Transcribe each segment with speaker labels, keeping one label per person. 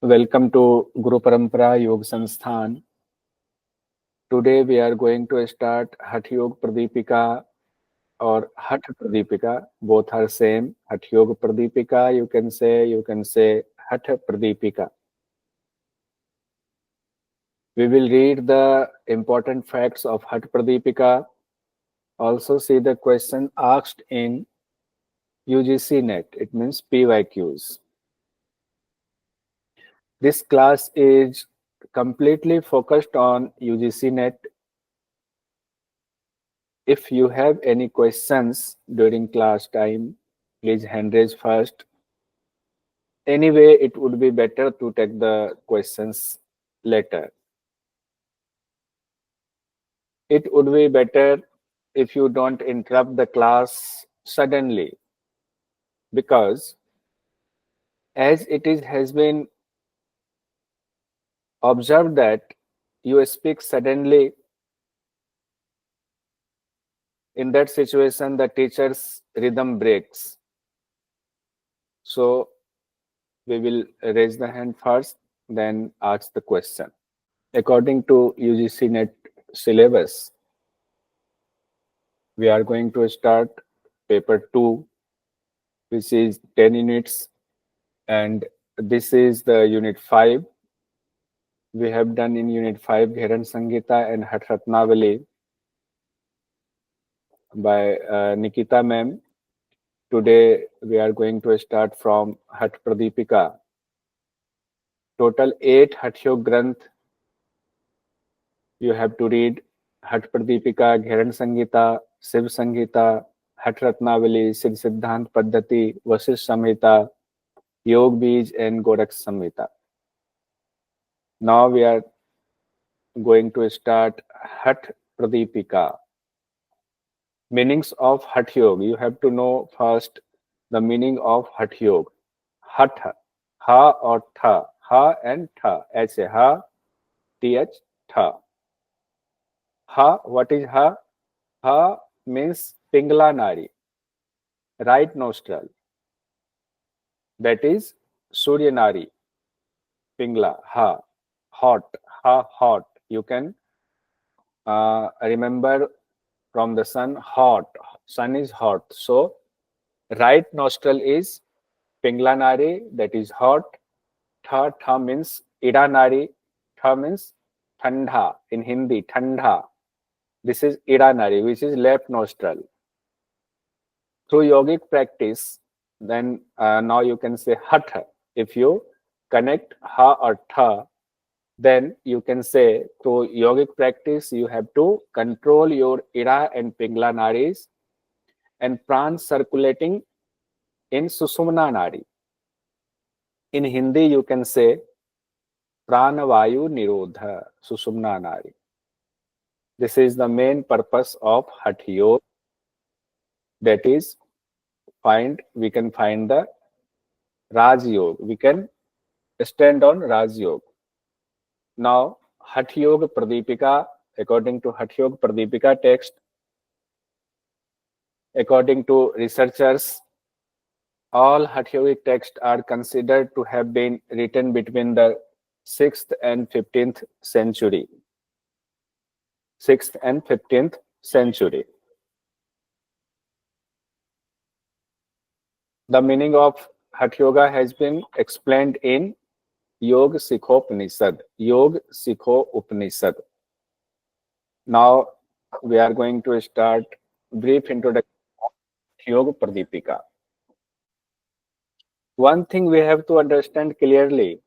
Speaker 1: Welcome to Guru Parampara Yog Sansthan. Today we are going to start Hatha Yog Pradipika or Hatha Pradipika. Both are same. Hatha Yog Pradipika you can say Hatha Pradipika. We will read the important facts of Hatha Pradipika. Also see the question asked in UGC net. It means PYQs. This class is completely focused on UGC net. If you have any questions during class time, please hand raise first. Anyway, it would be better to take the questions later. It would be better if you don't interrupt the class suddenly, because as has been observed that you speak suddenly, in that situation the teacher's rhythm breaks. So we will raise the hand first, then ask the question. According to UGC net syllabus, we are going to start paper 2, which is 10 units, and this is the unit 5. We have done in unit 5 Gheran Sangita and Hat Ratnavali by Nikita ma'am. Today we are going to start from Hat Pradipika. Total 8 Hat Yog Granth you have to read: Hat Pradipika, Gheran Sangita, Shiv Sangita, Hat Ratnavali, Siddh Siddhant Paddhati, Vasisht Samhita, Yog Bij, and Gorakh Samhita. Now we are going to start Hat Pradipika. Meanings of Hat Yog. You have to know first the meaning of Hat Yog. Hat, Ha or Tha, Ha and Tha. As a Ha, Th, Tha. Ha, what is Ha? Ha means Pingla Nari, right nostril. That is Surya Nari, Pingla, Ha. Hot, Ha, hot. You can remember from the sun, hot. Sun is hot. So, right nostril is Pingla Nari, that is hot. Tha, tha means Ida Nari. Tha means Thanda. In Hindi, Thanda. This is Ida Nari, which is left nostril. Through yogic practice, then now you can say Hatha. If you connect Ha or Tha, then you can say through yogic practice you have to control your Ida and Pingla Naris and pran circulating in Susumna Nari. In Hindi you can say Pranavayu Nirodha Susumna Nari. This is the main purpose of Hatha Yoga. That is, we can find the Raj Yoga. We can stand on Raj Yoga. Now, Hatha Yoga Pradipika, according to Hatha Yoga Pradipika text, according to researchers, all Hatha Yogic texts are considered to have been written between the 6th and 15th century. 6th and 15th century. The meaning of Hatha Yoga has been explained in Yog Sikhopanishad. Yog Sikhopanishad. Now we are going to start brief introduction of Yoga Pradipika. One thing we have to understand clearly: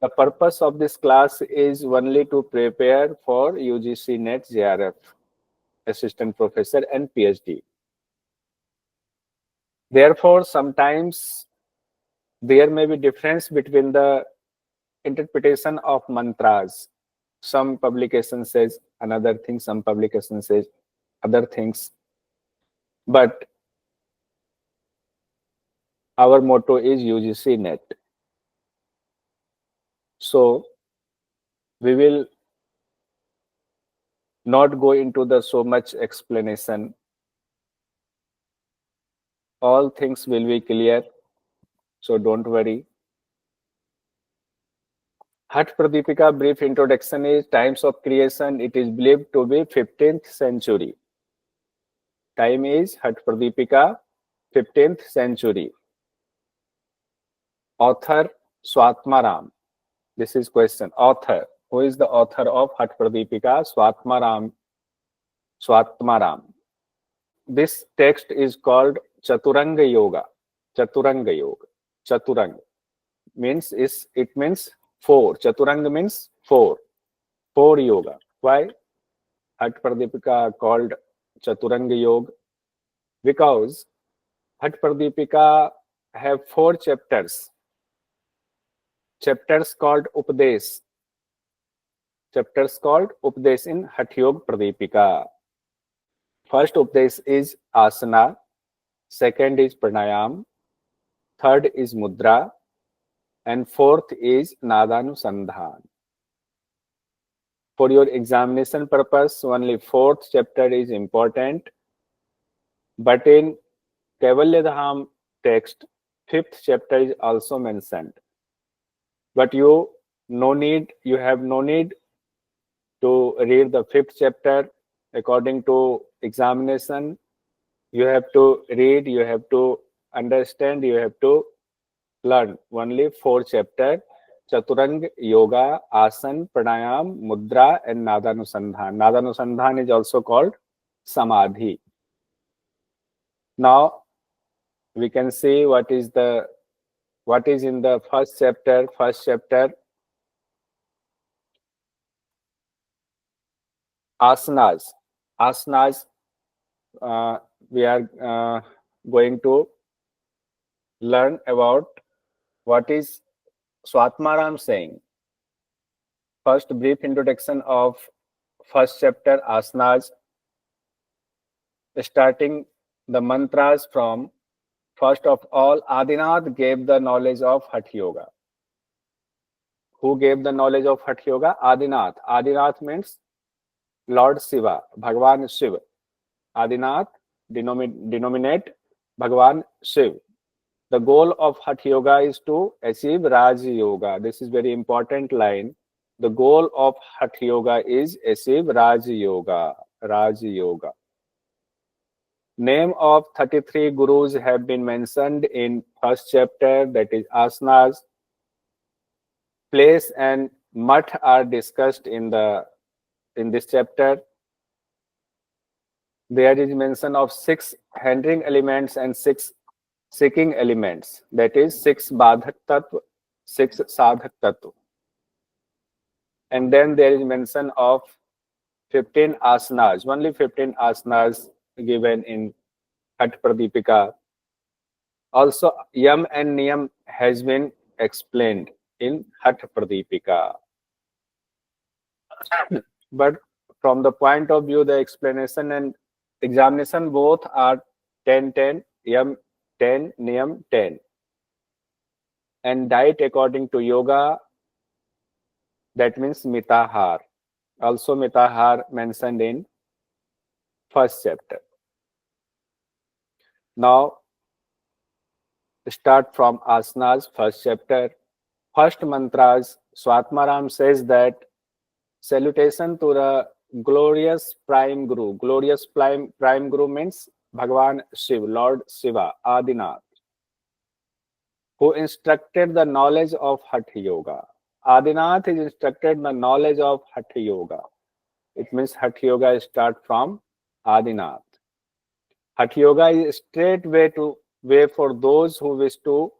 Speaker 1: the purpose of this class is only to prepare for UGC NET JRF, Assistant Professor and PhD. Therefore, sometimes there may be difference between the interpretation of mantras. Some publication says another thing, some publication says other things. But our motto is UGC NET. So we will not go into the so much explanation. All things will be clear, so don't worry. Hatha Pradipika brief introduction is times of creation. It is believed to be 15th century. Time is Hatha Pradipika 15th century. Author Swatmaram. This is question. Author. Who is the author of Hatha Pradipika? Swatmaram. This text is called Chaturanga Yoga. Chaturanga Yoga. Chaturanga it means four. Chaturanga means four. Four yoga. Why Hatha Pradipika called Chaturanga Yoga? Because Hatha Pradipika have four chapters. Chapters called Upadesh. Chapters called Upadesh in Hatha Yoga Pradipika. First Upadesh is Asana. Second is Pranayam. Third is Mudra. And fourth is Nadanusandhan. For your examination purpose, only fourth chapter is important. But in Kaivalyadham text, fifth chapter is also mentioned. But you have no need to read the fifth chapter according to examination. You have to read, you have to understand, you have to learn only four chapter: Chaturanga Yoga, Asan, Pranayam, Mudra, and Nadanusandhan. Nadanusandhan is also called Samadhi. Now we can see what is in the first chapter. First chapter, asanas. Asanas, we are going to learn about what is Swatmaram saying. First, brief introduction of first chapter, asanas, starting the mantras from first of all, Adinath gave the knowledge of Hatha Yoga. Who gave the knowledge of Hatha Yoga? Adinath. Adinath means Lord Shiva, Bhagwan Shiva. Adinath denominate Bhagwan Shiva. The goal of Hatha Yoga is to achieve Raj Yoga. This is very important line. The goal of Hatha Yoga is achieve Raj Yoga. Raj Yoga. Name of 33 gurus have been mentioned in first chapter, that is asanas. Place and mat are discussed in this chapter. There is mention of 6 hindering elements and 6 seeking elements, that is 6 badhak tattva, 6 sadhak tattva. And then there is mention of 15 asanas, only 15 asanas given in Hatha Pradipika. Also, Yam and Niyam has been explained in Hatha Pradipika. But from the point of view, the explanation and examination both are 10-10, Yam 10, Niyam 10. And diet according to yoga, that means mitahar. Also mitahar mentioned in first chapter. Now, start from asanas, first chapter. First mantras, Swatmaram says that salutation to the glorious prime guru. Glorious prime guru means Bhagwan Shiva, Lord Shiva, Adinath, who instructed the knowledge of Hatha Yoga. Adinath is instructed the knowledge of Hatha Yoga. It means Hatha Yoga start from Adinath. Hatha Yoga is straight way for those who wish to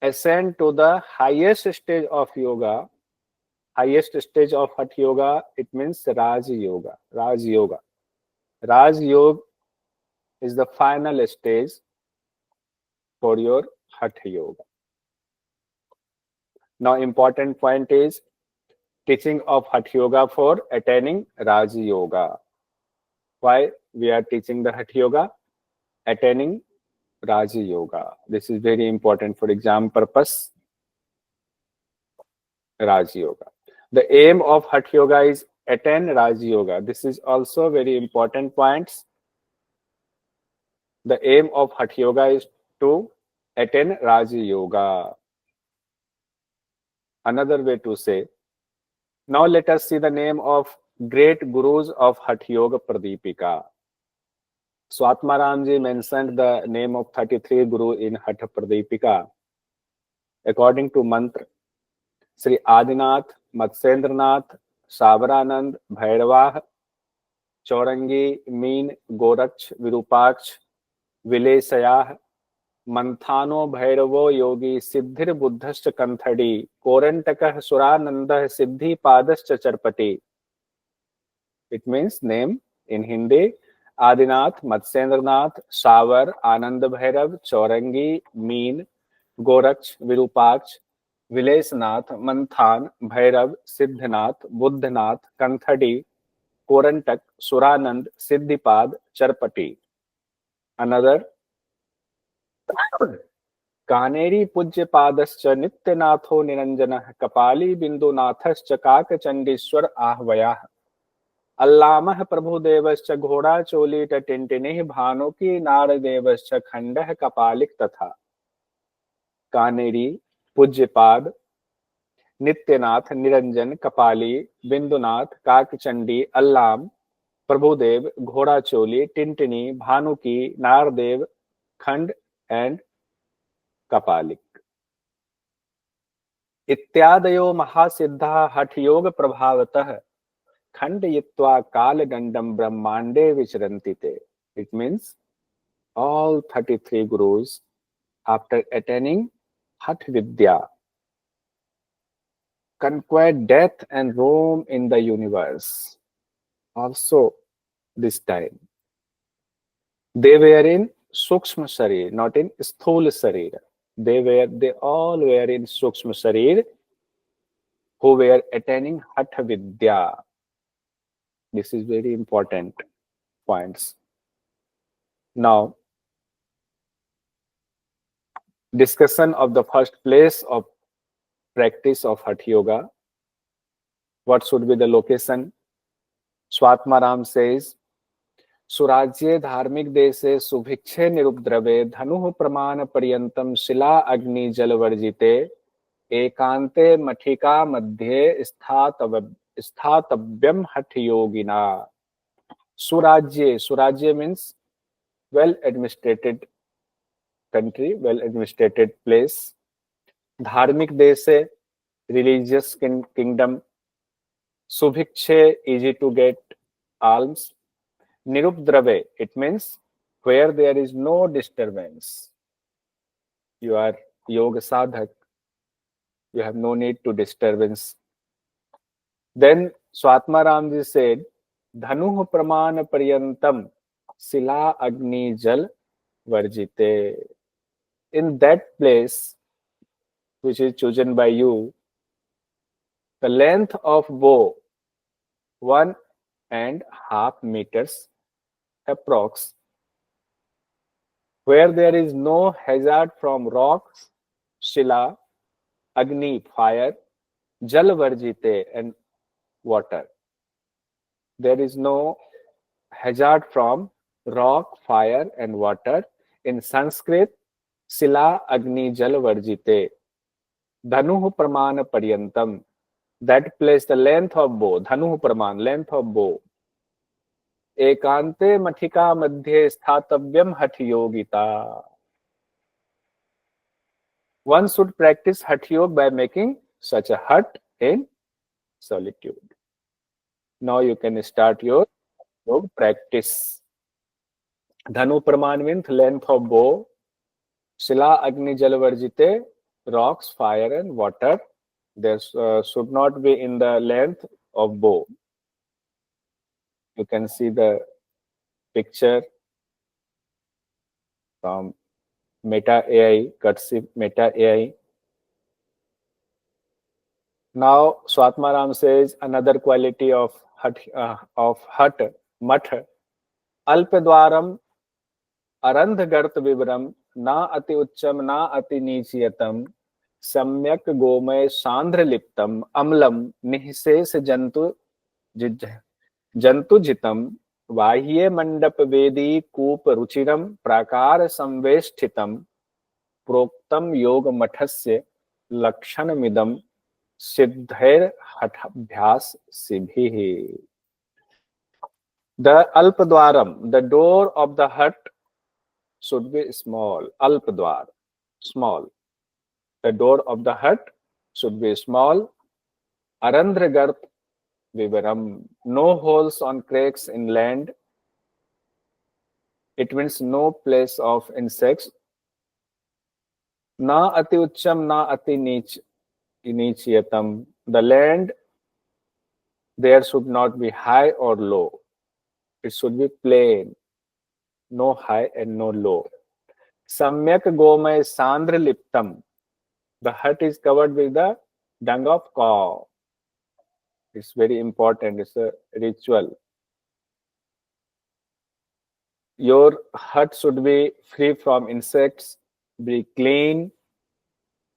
Speaker 1: ascend to the highest stage of yoga. Highest stage of Hatha Yoga, it means Raj Yoga. Raj Yoga. Raj Yoga is the final stage for your Hatha Yoga. Now, important point is teaching of Hatha Yoga for attaining Raj Yoga. Why we are teaching the Hatha Yoga? Attaining Raj Yoga. This is very important for exam purpose. Raj Yoga. The aim of Hatha Yoga is attain Raj Yoga. This is also very important points. The aim of Hatha Yoga is to attain Raj Yoga. another way to say. Now let us see the name of great gurus of Hatha Yoga Pradipika. Swatmaramji mentioned the name of 33 guru in Hatha Pradipika. According to mantra, Sri Adinath, Matsyendranath, Sabaranand, Bhairavah, Chaurangi, Meen, Goraksh, Virupaksh, Vilesayah, Manthano, Bhairavo, Yogi, Siddhir, Buddhascha, Kanthadi, Korantakah, Surananda, Siddhi, Padascha, Charpati. It means name in Hindi. Adinath, Matsyendranath, Savar, Anand Bhairav, Chaurangi, Meen, Goraksh, Virupaksh, Vilesnath, Manthan, Bhairav, Siddhnath, Buddhnath, Kanthadi, Korantak, Suranand, Siddhipad, Charpati. Another Kanheri पूज्य पादश्च नित्यनाथो निरंजनः कपाली बिंदुनाथश्च काकचंडीश्वर आहवयाः अल्लामः प्रभुदेवश्च घोड़ाचोली टिंटिनिः भानुकी नारदेवश्च खंडः कपालिक तथा कानेरी पूज्यपाद नित्यनाथ निरंजन कपाली बिंदुनाथ काकचंडी अल्लाम प्रभुदेव घोड़ाचोली टिंटिनी भानुकी नारदेव खंड and कपालिक इत्यादयो महासिद्धा हठ योग प्रभावतः खंडयित्वा कालगंडम ब्रह्मांडे विचरन्ति ते. It means all 33 gurus after attaining Hatha Vidya conquered death and roam in the universe. Also this time they were in Sukshma Sharir, not in Sthula Sharir. They all were in Sukshma Sharir who were attaining Hatha Vidya. This is very important points. Now, discussion of the first place of practice of Hatha Yoga. What should be the location? Swatmaram says, सुराज्ये धार्मिक देशे सुभिक्षे निरुपद्रवे धनुः प्रमाण पर्यंतम शिला अग्नि जल वर्जिते एकांते मठिका मध्ये स्थातव्यम हठ योगिना. सुराज्य means well administrated country, well administrated place. धार्मिक देशे religious kingdom. Subhikshe, easy to get alms. Nirupdrave, it means where there is no disturbance. You are yoga sadhak, you have no need to disturbance. Then Swatmaramji said, Dhanuh pramana paryantam sila agni jal varjite. In that place, which is chosen by you, the length of bow 1.5 meters approx, where there is no hazard from rocks, shila, agni, fire, jal varjite, and water. There is no hazard from rock, fire, and water. In Sanskrit, sila, agni, jal varjite. Dhanuh pramana paryantam. That place, the length of bow, dhanuh praman, length of bow. एकांते मठिका मध्ये स्थातव्यम हठ Yogita. One should practice Hatha Yoga by making such a hut in solitude. Now you can start your yoga practice. Dhanu praman means length of bow. Shila agni jal varjite, rocks, fire and water. There should not be in the length of bow. You can see the picture from Meta AI, courtesy Meta AI. Now Swatmaram says another quality of hut, math, alpadwaram arandh gart vibram na ati uchcham na ati nichiyatam samyak gomay sandra liptam amlam nihses जंतु जितम बाह्ये मंडप वेदी कूप रुचिरम प्राकार संवेष्टितम प्रोक्तम योग मठस्य लक्षणमिदम सिद्धेर हठाभ्यास सिभिः. The alpadwaram, the door of the hut should be small. Alpadwar, small. The door of the hut should be small. Arandragart vivaram, no holes on cracks in land. It means no place of insects. Na ati ucham, na ati nichyatam. The land there should not be high or low. It should be plain, no high and no low. Samyak gomay sandra liptam. The hut is covered with the dung of cow. It's very important. It's a ritual. Your hut should be free from insects, be clean.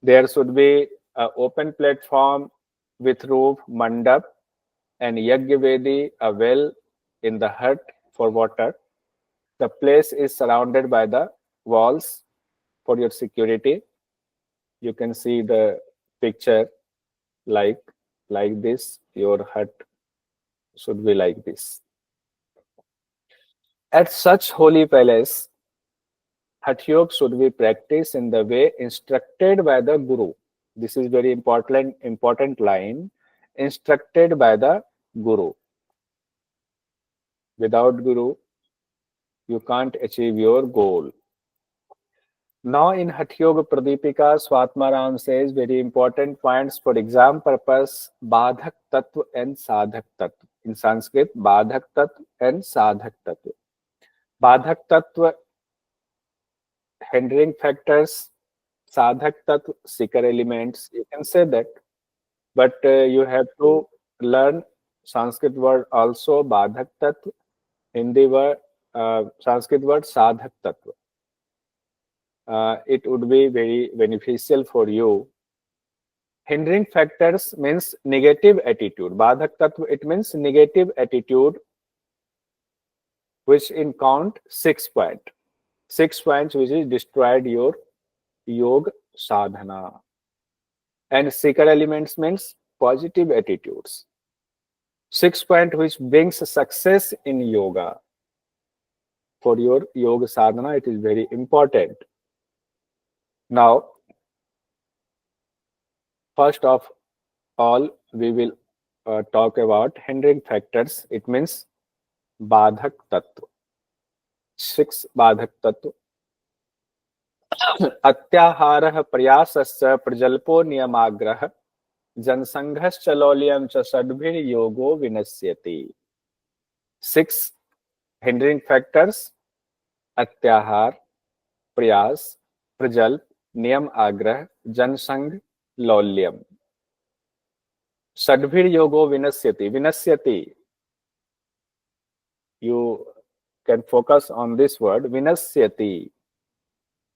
Speaker 1: There should be an open platform with roof, mandap, and yagyavedi, a well in the hut for water. The place is surrounded by the walls for your security. You can see the picture like this. Your hut should be like this. At such holy palace, Hatha Yoga should be practiced in the way instructed by the Guru. This is very important line. Instructed by the Guru. Without Guru, you can't achieve your goal. Now in Hatha Yoga Pradipika, Swatmaram says very important points for exam purpose, Badhak Tattva and Sadhak Tattva. In Sanskrit, Badhak Tattva and Sadhak Tattva. Badhak Tattva, hindering factors, Sadhak Tattva, seeker elements. You can say that, but you have to learn Sanskrit word also, Badhak Tattva, Hindi word, Sanskrit word, Sadhak Tattva. It would be very beneficial for you. Hindering factors means negative attitude. Badhak Tattva, it means negative attitude, which in count 6 points. 6 points which is destroyed your yoga sadhana. And seeker elements means positive attitudes. 6 points which brings success in yoga. For your yoga sadhana, it is very important. Now, first of all, we will talk about hindering factors. It means Badhak Tattva. 6 Badhak Tattva. Atyaharah prayasasya prajalpo niyamagrah jansanghascha lolyam cha sadbhir yogo vinasyati. 6 hindering factors: Atyahar, Prayas, Prajalp, Niyam Agrah, Jansangh, Lolyam. Sadbhir yogo vinasyati. Vinasyati. You can focus on this word, vinasyati.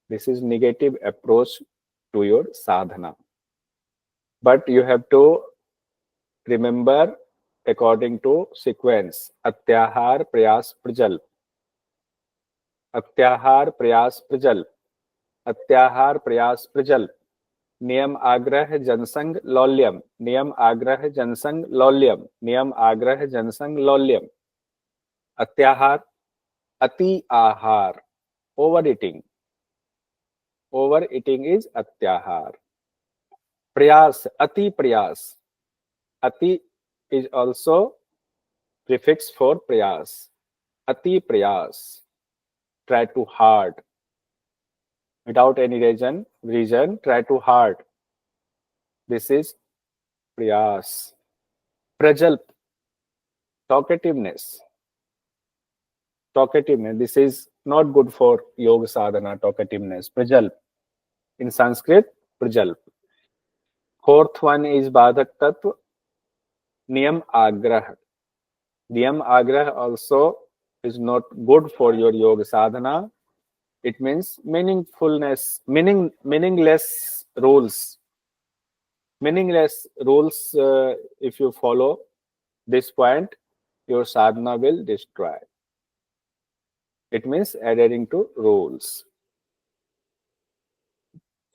Speaker 1: This is negative approach to your sadhana. But you have to remember according to sequence. Atyahar, Prayas, Prajalp. Atyahar, Prayas, Prajalp. Atyahar, Prayas, Prajalp. नियम आग्रह जनसंग लौल्यम. नियम आग्रह जनसंग लौल्यम. नियम आग्रह जनसंग लौल्यम. अत्याहार, अति आहार, over eating. Over eating is अत्याहार. प्रयास, अति प्रयास. अति is also prefix for prayas. Ati prayas. Try too hard. Without any reason, try too hard. This is prayas. Prajalp, talkativeness. Talkativeness. This is not good for yoga sadhana, talkativeness. Prajalp. In Sanskrit, prajalp. Fourth one is Badhak Tattva. Niyam Agrah. Niyam Agrah also is not good for your yoga sadhana. It means meaningless rules. Meaningless rules, if you follow this point, your sadhana will destroy. It means adhering to rules.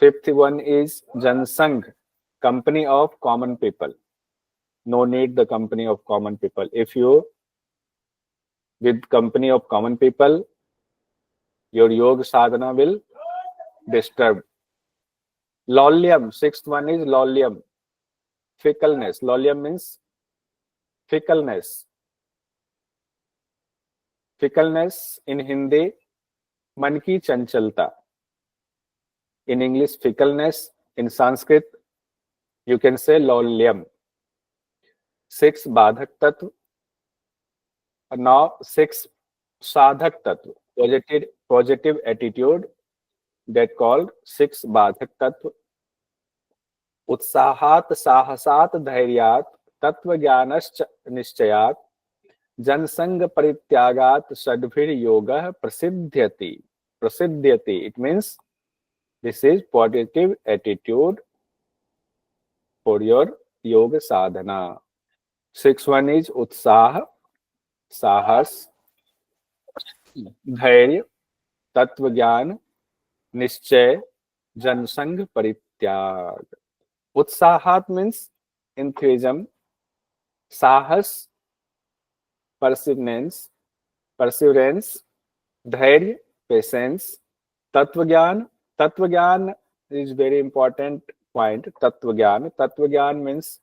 Speaker 1: Fifth one is Jansangh, company of common people. No need the company of common people. If you with company of common people, your yoga sadhana will disturb. Lolyam, sixth one is lolyam, fickleness. Lolyam means fickleness. Fickleness in Hindi, मन की चंचलता. In English, fickleness. In Sanskrit, you can say lolyam. 6 बाधक तत्व. Now 6 साधक तत्व. Positive attitude, that called 6 बाधक तत्व. उत्साहात साहसात धैर्यात तत्वज्ञानश्च निश्चयात जनसंग परित्यागात षड्भिर योगः प्रसिद्ध्यति. It means this is positive attitude for your yoga sadhana. 6th one is उत्साह, साहस, धैर्य, तत्वज्ञान, निश्चय, जनसंग परित्याग. उत्साहात means enthusiasm, साहस perseverance, धैर्य patience, tatvagyan is very important point. Tatvagyan means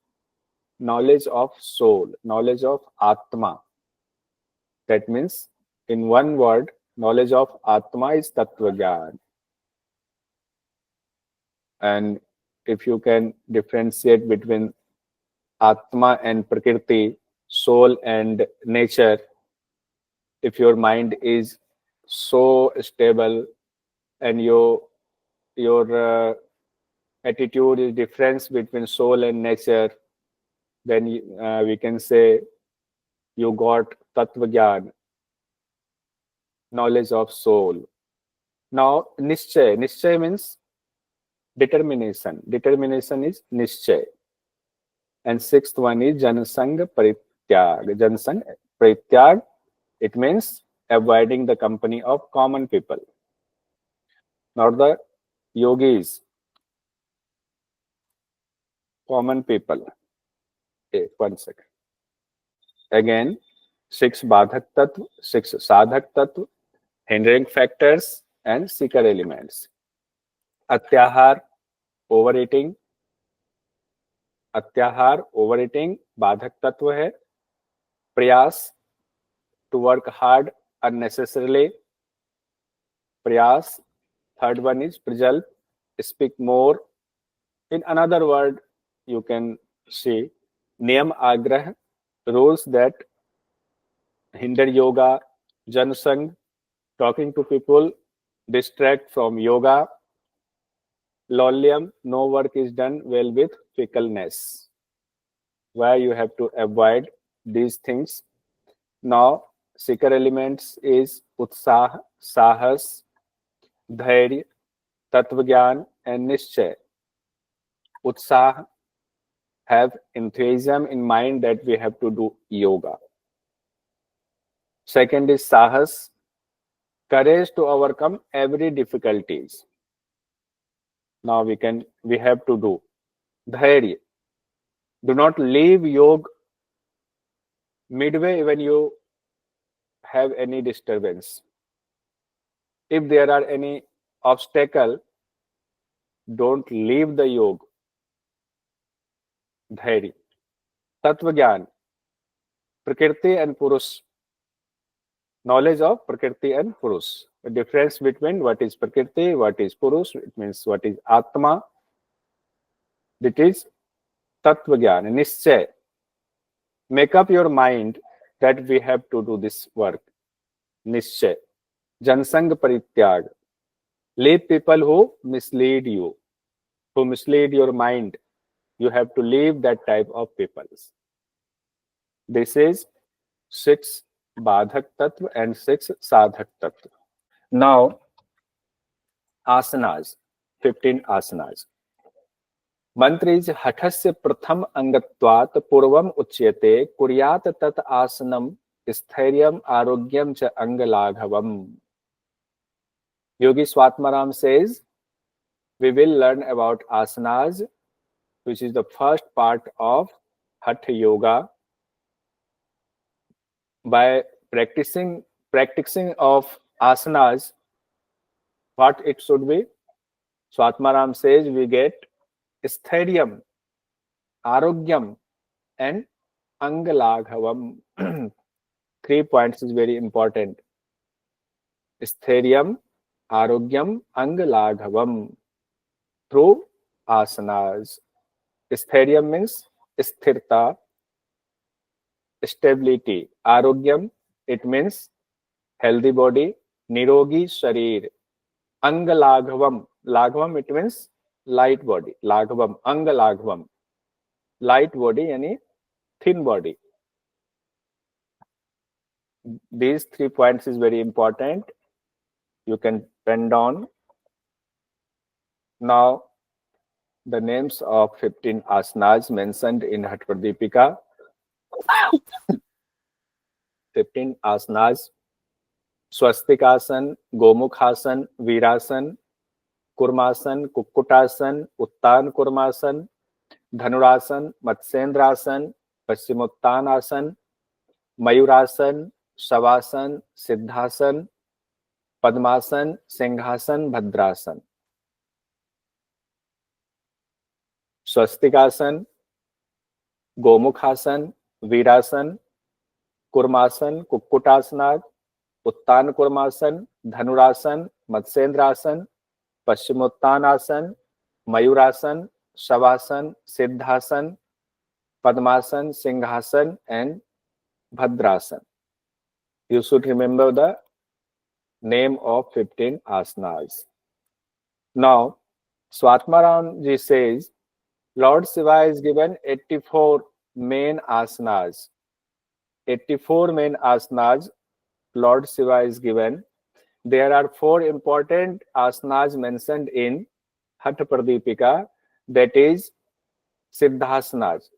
Speaker 1: knowledge of soul, knowledge of atma. That means in one word, knowledge of atma is tatvagyan. And if you can differentiate between atma and prakriti, soul and nature, if your mind is so stable and your attitude is difference between soul and nature, then we can say you got tatvagyan, knowledge of soul. Now nischay means determination is nischay. And 6th one is janasang parityag. It means avoiding the company of common people. Not the yogis, common people. Okay, 1 second. Again, 6 badhak tattva, 6 sadhak tattva, hindering factors and seeker elements. Atyahar, overeating. बाधक तत्व है. प्रयास, to work hard unnecessarily. प्रयास. 3rd one is prajalp, speak more. In another word, you can see niyam agrah, rules that hinder yoga. Janasang, talking to people, distract from yoga. Lolyam, no work is done well with fickleness. Why you have to avoid these things. Now, seeker elements is utsah, sahas, dhairya, tatvagyan and nischay. Utsah, have enthusiasm in mind that we have to do yoga. 2nd is sahas, courage to overcome every difficulties. Now we have to do dhairya. Do not leave yoga midway when you have any disturbance. If there are any obstacle, don't leave the yoga. Dhairya. Tatvagyan, prakriti and purush. Knowledge of prakriti and purush. The difference between what is prakriti, what is purush, it means what is atma. It is tatvagyan, nischay. Make up your mind that we have to do this work. Nischay. Jansang parityag. Leave people who mislead you, who mislead your mind. You have to leave that type of people. This is 6 badhak tattva and 6 sadhak tattva. Now, asanas, 15 asanas. Mantra is hathasya pratham angatvat purvam uchyate kuryat tat asanam sthiryam arogyam cha angalaghavam. Yogi Swatmaram says, we will learn about asanas which is the first part of Hatha Yoga. By practicing of asanas, what it should be? Swatmaram says we get sthairyam, arogyam, and angalaghavam. 3 points is very important. Sthairyam, arogyam, angalaghavam through asanas. Sthairyam means sthirta, stability. Arogyam, it means healthy body. Nirogi sharir. Angalaghavam. Laghavam, it means light body. Laghavam, angalaghavam. Light body, yani thin body. These 3 points is very important. You can pen down. Now, the names of 15 asanas mentioned in Hatha Pradipika. 15 asanas: Swastikasan, Gomukhasan, Virasan, Kurmasan, Kukutasan, Uttan Kurmasan, Dhanurasan, Matsyendrasan, Paschimottanasana, Mayurasan, Shavasan, Siddhasan, Padmasan, Singhasan, Bhadrasan. Swastikasan, Gomukhasan, Virasan, Kurmasan, Kukutasana, Uttan Kurmasan, Dhanurasan, Matsyendrasan, Paschimottanasana, Mayurasan, Shavasan, Siddhasan, Padmasan, Singhasan, and Bhadrasan. You should remember the name of 15 asanas. Now, Swatmaram ji says, Lord Shiva is given 84 main asanas. 84 main asanas Lord Shiva is given. There are 4 important asanas mentioned in Hatha Pradipika, that is Siddhasanas.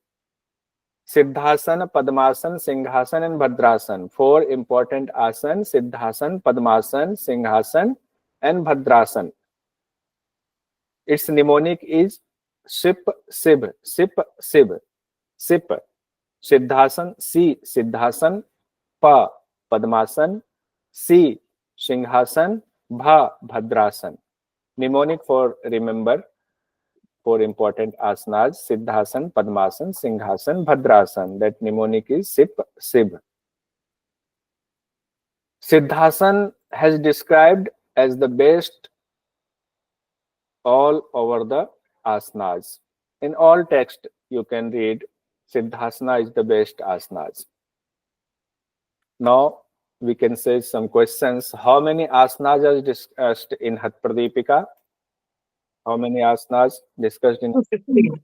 Speaker 1: Siddhasana, Padmasana, Singhasan, and Bhadrasan. 4 important asanas: Siddhasan, Padmasana, Singhasan, and Bhadrasan. Its mnemonic is Sip, Sib, Sip, Sib, Sip. Siddhasan, Si, Siddhasan, Pa, Padmasan, Si, Singhasan, Bha, Bhadrasan. Mnemonic for remember 4 important asanas: Siddhasan, Padmasan, Singhasan, Bhadrasan. That mnemonic is Sip, Sib. Siddhasan has described as the best all over the asanas. In all text, you can read Siddhasana is the best asanas. Now, we can say some questions. How many asanas are discussed in Hatha Pradipika? How many asanas discussed in
Speaker 2: 15.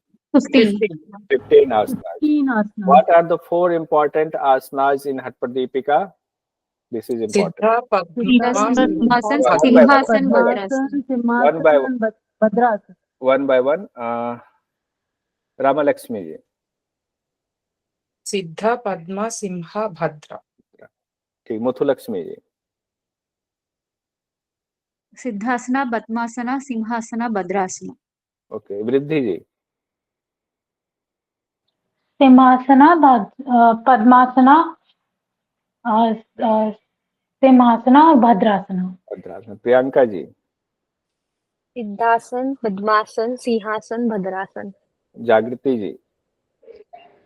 Speaker 1: 15 asanas. What are the 4 important asanas in Hatha Pradipika? This is important.
Speaker 2: Siddha, Padma,
Speaker 3: Singhasan,
Speaker 1: One by one.
Speaker 3: Bhadrasan.
Speaker 1: One by one. Ramalakshmi ji.
Speaker 2: Siddha, Padma, Simha, Bhadra.
Speaker 1: ठीक, Muthulakshmi ji.
Speaker 4: Siddhasana, Padmasana, Simhasana, Bhadrasana.
Speaker 1: Okay, Vriddhi ji.
Speaker 3: Simhasana, Padmasana, Simhasana और Bhadrasana.
Speaker 1: Bhadrasana. Priyanka ji.
Speaker 5: Siddhasana, पद्मासन, सिंहासन, भद्रासन.
Speaker 1: Jagriti ji.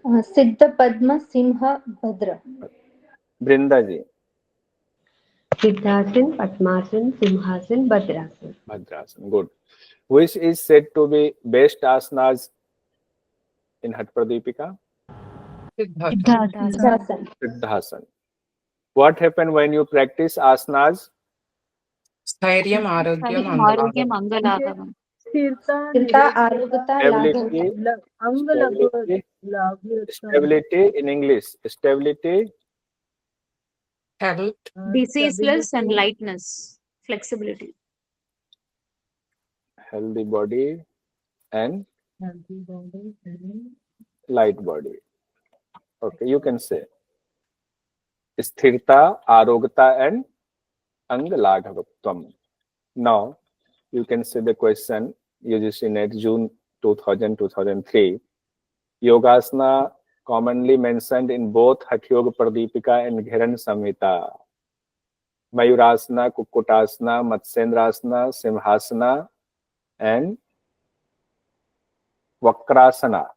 Speaker 6: सिद्ध पद्म सिंह भद्र.
Speaker 1: Brinda ji.
Speaker 7: Siddhasana, पद्मासन, सिंहासन, भद्रासन.
Speaker 1: Bhadrasana. Good. Which is said to be best asanas in Hatha Pradipika?
Speaker 2: Siddhasana.
Speaker 1: Siddhasana. What happens when you practice asanas?
Speaker 2: Stairyam, Arogyam,
Speaker 4: Arogyam,
Speaker 2: Angalagam.
Speaker 4: Angalagam.
Speaker 6: आरोग्यता
Speaker 1: Stability in English. Stability,
Speaker 2: Health,
Speaker 4: Diseaseless and lightness, flexibility.
Speaker 1: healthy body, and light body. Okay, you can say Sthirta, Arogata, and Angalaghavatvam. Now, you can say the question UGC NET June 2000-2003. Yogasana commonly mentioned in both Hatha Yoga Pradipika and Ghiran Samhita. Mayurasana, Kukkutasana, Matsyendrasana, Simhasana, and Vakrasana.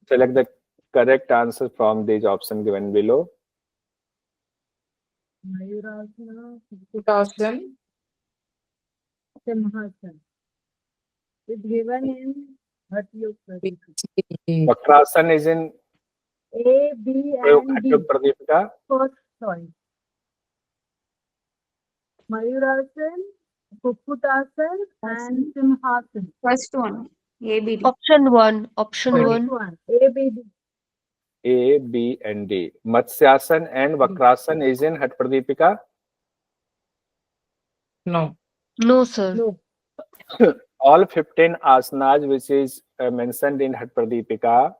Speaker 1: Select the correct answer from these options given below.
Speaker 2: Mayurasana, Kukutasana,
Speaker 3: Simhasana. It's given in Hatha Yoga Pradipika.
Speaker 1: Vakrasana is in
Speaker 3: A, B,
Speaker 1: Hatha
Speaker 3: and D.
Speaker 1: Yoga Pradipika.
Speaker 3: First choice. Mayurasana, Kukkutasana, and Simhasana.
Speaker 4: First one, ABD.
Speaker 5: Option 1. Option
Speaker 2: Good.
Speaker 5: 1.
Speaker 3: One. A, B, D.
Speaker 1: A, B, and D. Matsyasana and Vakrasana is in Hatha Pradipika.
Speaker 2: No.
Speaker 5: No, sir.
Speaker 3: No.
Speaker 1: All 15 asanas which is mentioned in Hatha Pradipika,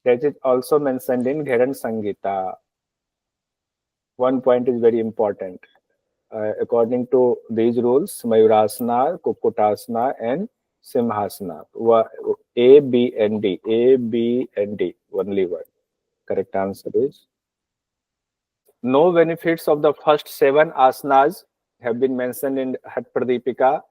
Speaker 1: that is also mentioned in Ghiran Samhita. One point is very important. According to these rules, Mayurasana, Kukkutasana, and Simhasana. A, B, and D. A, B, and D. Only one. Correct answer is no benefits of the first 7 asanas have been mentioned in Hatha Pradipika,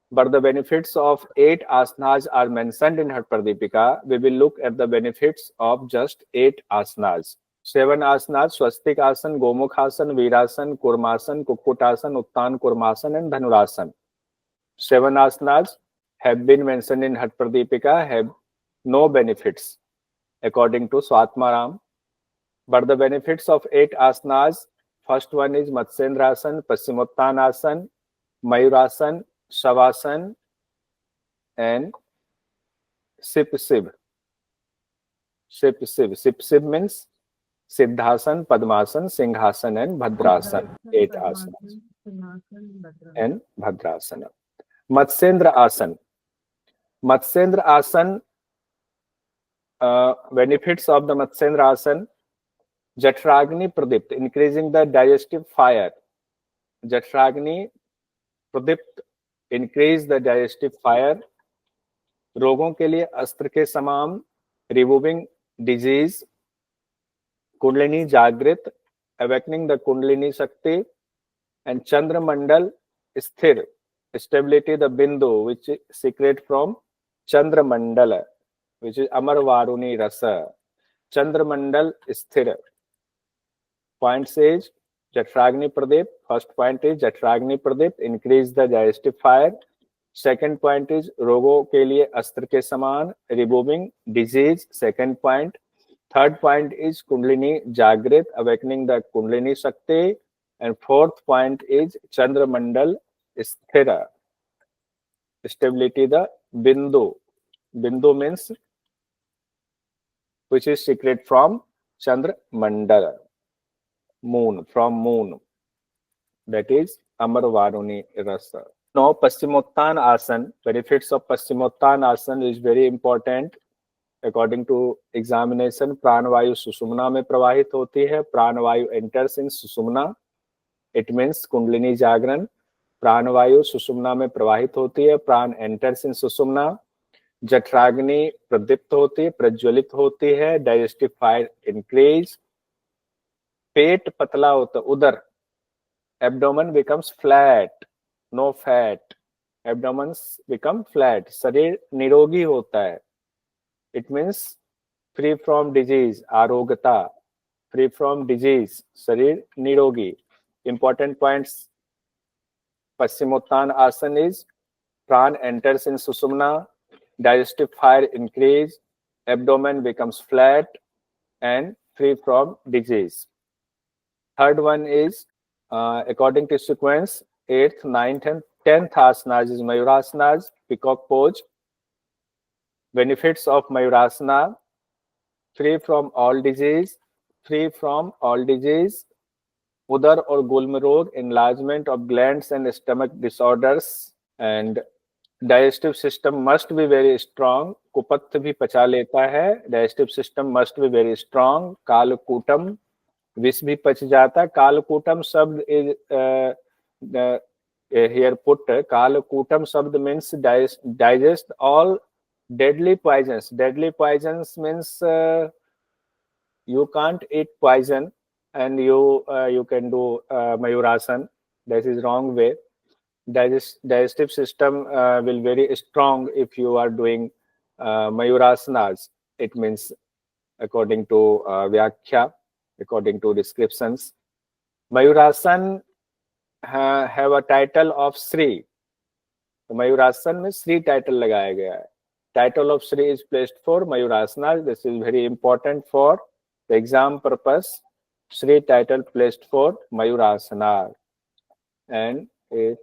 Speaker 1: but the benefits of 8 asanas are mentioned in Hatha Pradipika. We will look at the benefits of just 8 asanas. 7 asanas: Swastik Asana, Gomukh Asana, Virasana, Kurmasana, Kukkutasana, Uttan Kurmasana, and Dhanurasana. 7 asanas have been mentioned in Hatha Pradipika, have no benefits according to Swatmaram. But the benefits of 8 asanas, first one is Matsyendrasana, Paschimottanasana, Mayurasana, Shavasana, and Sip-Siv. Sip-Siv. Sip-Siv means Siddhasana, Padmasana, Singhasana, and Bhadrasana. 8 asanas. And Bhadrasana. Matsyendra Asana. Matsyendra Asana, benefits of the Matsyendra Asana: Jatragni Pradipta, increasing the digestive fire. Jatragni Pradipta, increase the digestive fire. रोगों के लिए अस्त्र के समान, removing disease. Kundalini Jagrit, awakening the Kundalini Shakti. And Chandra Mandal Sthir, stability the Bindu, which is secret from Chandra Mandala, which is Amar Varuni Rasa. Chandra Mandal Sthir. Point says Jatragni Pradip. First point is Jatragni Pradip, increase the digestive fire. Second point is रोगों के लिए अस्त्र के समान, removing disease. Second point. Third point is Kundalini Jagrit, awakening the Kundalini Shakti. And fourth point is Chandra Mandal Sthira, stability the Bindu. Bindu means which is secret from Chandra Mandala, moon, from moon. That is Amar Varuni Rasa. Now Paschimottan Asana, benefits of Paschimottan Asana is very important. According to examination, प्राणवायु सुषुम्ना में प्रवाहित होती है. प्राणवायु enters in Sushumna. It means kundalini जागरण. प्राणवायु सुषुम्ना में प्रवाहित होती है. प्राण enters in सुषुम्ना. जठराग्नि प्रदीप्त होती है, प्रज्वलित होती है. Digestive fire increase. पेट पतला होता, उदर. Abdomen becomes flat, no fat. Abdomen become flat. शरीर निरोगी होता है. It means free from disease, आरोग्यता. Free from disease, शरीर निरोगी. Important points. Paschimottan Asana is Pran enters in Sushumna, digestive fire increase, abdomen becomes flat and free from disease. Third one is, according to sequence, 8th, 9th and 10th asanas is Mayurasanas, peacock pose. Benefits of Mayurasana: free from all disease, free from all disease. Udar or gulm rog, enlargement of glands and stomach disorders. And digestive system must be very strong. कुपत्त भी पचा लेता है. Digestive system must be very strong. कालकूटम, विष भी पच जाता. कालकूटम शब्द is here put. कालकूटम शब्द means digest all Deadly poisons. Deadly poisons means you can't eat poison and you can do Mayurasan. That is wrong way. Digestive system will very strong if you are doing Mayurasanas. It means according to Vyakhya, according to descriptions. Mayurasan have a title of Sri. Mayurasan में Sri title लगाया गया है. Title of Sri is placed for Mayurasana. This is very important for the exam purpose. Sri title placed for Mayurasana. And 8,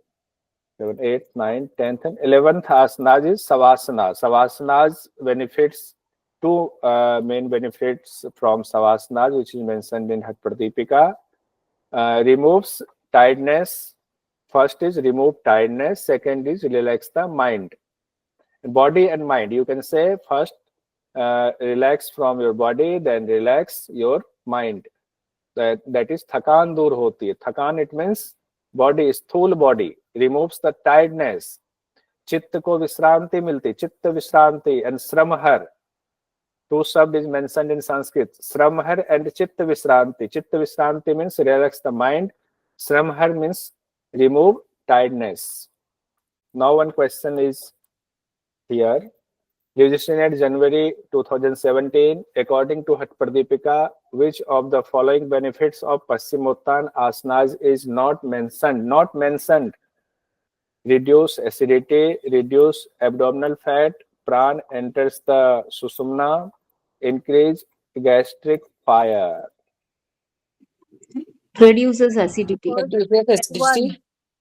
Speaker 1: 7, 8, 9, 10th and 11th asanas is Savasana. Savasanas benefits, two main benefits from Savasanas, which is mentioned in Pradipika. Removes tiredness. First is remove tiredness. Second is relax the mind. Body and mind. You can say first relax from your body, then relax your mind. That is thakan dur hoti hai. Thakan, it means body, sthul body. Removes the tiredness. Chitta ko visranti milti. Chitta visranti and sramhar. Two sub is mentioned in Sanskrit. Sramhar and chitta visranti. Chitta visranti means relax the mind. Sramhar means remove tiredness. Now one question is here. Registered January 2017, according to Pradipika, which of the following benefits of Paschimottan asanas is not mentioned? Not mentioned. Reduce acidity, reduce abdominal fat, pran enters the susumna, increase gastric fire.
Speaker 4: Reduces acidity.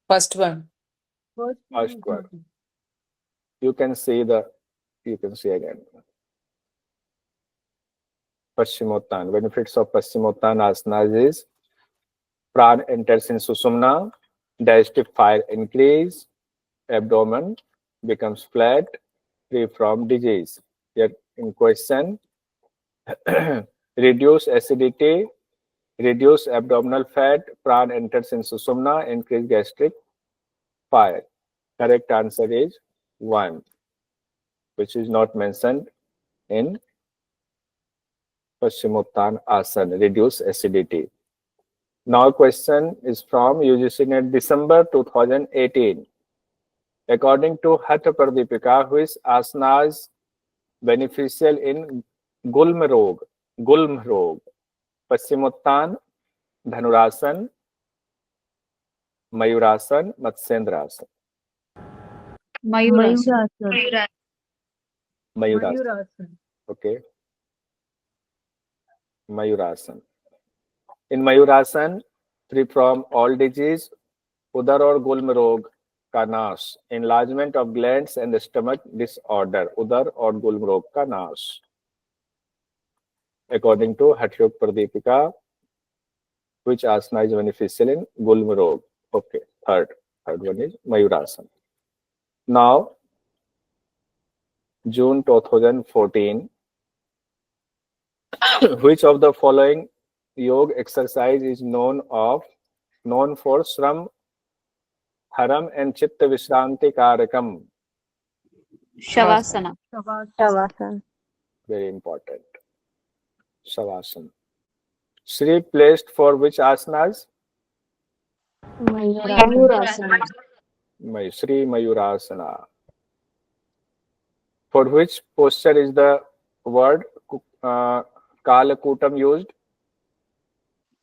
Speaker 2: First one.
Speaker 1: First one. You can see again. Paschimottan. Benefits of Paschimottan asanas is pran enters in susumna, digestive fire increase, abdomen becomes flat, free from disease. Here in question, reduce acidity, reduce abdominal fat, pran enters in susumna, increase gastric fire. Correct answer is 1, which is not mentioned in Paschimottan asana, reduce acidity. Now question is from UGC NET December 2018. According to Pradipika, which asanas beneficial in Gulm Rog? Gulm Rog. Paschimottan, Dhanurasan, Mayurasan, Matsyendrasan.
Speaker 4: Mayurasan.
Speaker 1: Mayurasan. Okay. Mayurasan. In Mayurasan, free from all disease, Udar or Gulm Rog ka nash, enlargement of glands and the stomach disorder, Udar or Gulm Rog ka nash. According to Pradipika, which asana is beneficial in Gulm Rog? Okay, third one is Mayurasan. Now, June 2014, which of the following yoga exercise is known for Shram, Haram and Chitta Vishranti Karakam?
Speaker 4: Shavasana.
Speaker 6: Shavasana.
Speaker 1: Very important. Shavasana. Shri placed for which asanas?
Speaker 4: Mayurasana.
Speaker 1: Shri Mayurasana. For which posture is the word Kalakutam used?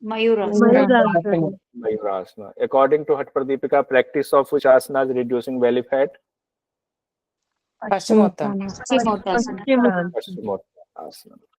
Speaker 4: Mayurasana.
Speaker 1: Mayurasana. According to Pradipika, practice of which asana is reducing belly fat?
Speaker 2: Paschimottan.
Speaker 4: Paschimottanasana.
Speaker 1: Paschimottanasana.